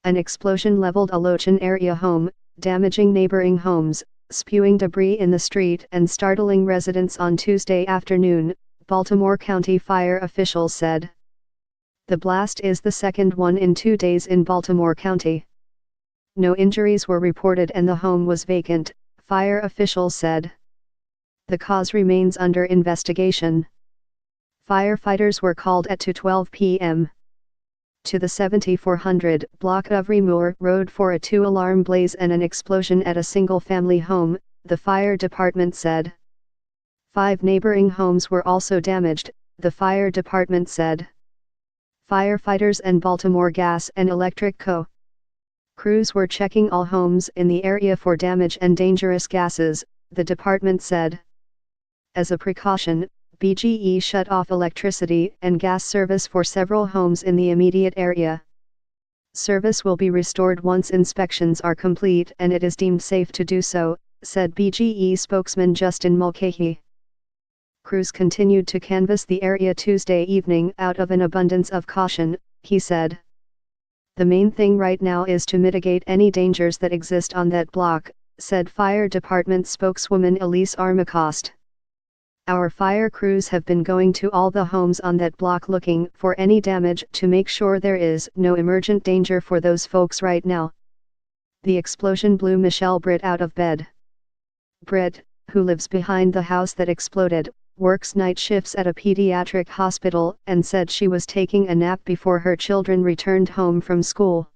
An explosion leveled a Lochearn area home, damaging neighboring homes, spewing debris in the street and startling residents on Tuesday afternoon, Baltimore County fire officials said. The blast is the second one in 2 days in Baltimore County. No injuries were reported and the home was vacant, fire officials said. The cause remains under investigation. Firefighters were called at 2:12 p.m. to the 7400 block of Remore Road for a 2-alarm blaze and an explosion at a single-family home, the fire department said. 5 neighboring homes were also damaged, the fire department said. Firefighters and Baltimore Gas and Electric Co. crews were checking all homes in the area for damage and dangerous gases, the department said. As a precaution, BGE shut off electricity and gas service for several homes in the immediate area. Service will be restored once inspections are complete and it is deemed safe to do so, said BGE spokesman Justin Mulcahy. Crews continued to canvass the area Tuesday evening out of an abundance of caution, he said. The main thing right now is to mitigate any dangers that exist on that block, said Fire Department spokeswoman Elise Armacost. Our fire crews have been going to all the homes on that block looking for any damage to make sure there is no emergent danger for those folks right now. The explosion blew Michelle Britt out of bed. Britt, who lives behind the house that exploded, works night shifts at a pediatric hospital and said she was taking a nap before her children returned home from school.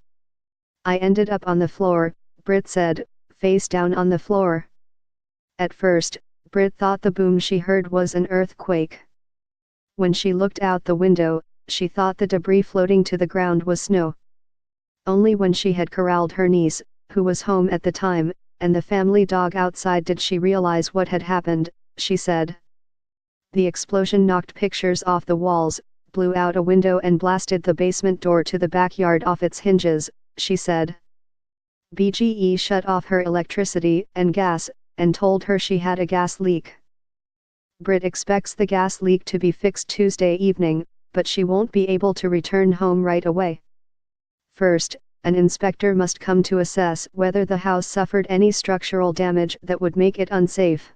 I ended up on the floor, Britt said, face down on the floor. At first, Britt thought the boom she heard was an earthquake. When she looked out the window, she thought the debris floating to the ground was snow. Only when she had corralled her niece, who was home at the time, and the family dog outside did she realize what had happened, she said. The explosion knocked pictures off the walls, blew out a window and blasted the basement door to the backyard off its hinges, she said. BGE shut off her electricity and gas, and told her she had a gas leak. Britt expects the gas leak to be fixed Tuesday evening, but she won't be able to return home right away. First, an inspector must come to assess whether the house suffered any structural damage that would make it unsafe.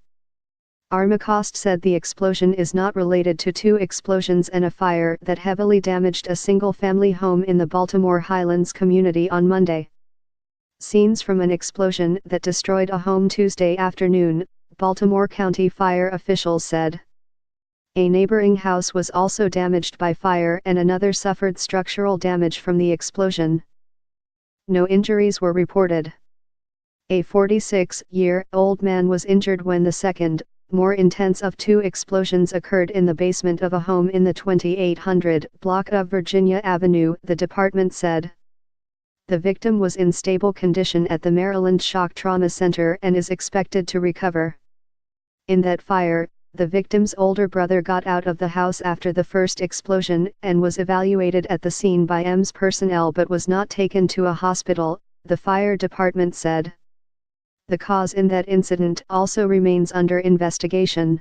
Armacost said the explosion is not related to 2 explosions and a fire that heavily damaged a single-family home in the Baltimore Highlands community on Monday. Scenes from an explosion that destroyed a home Tuesday afternoon, Baltimore County fire officials said. A neighboring house was also damaged by fire and another suffered structural damage from the explosion. No injuries were reported. A 46-year-old man was injured when the second, more intense of 2 explosions occurred in the basement of a home in the 2800 block of Virginia Avenue, the department said. The victim was in stable condition at the Maryland Shock Trauma Center and is expected to recover. In that fire, the victim's older brother got out of the house after the first explosion and was evaluated at the scene by EMS personnel but was not taken to a hospital, the fire department said. The cause in that incident also remains under investigation.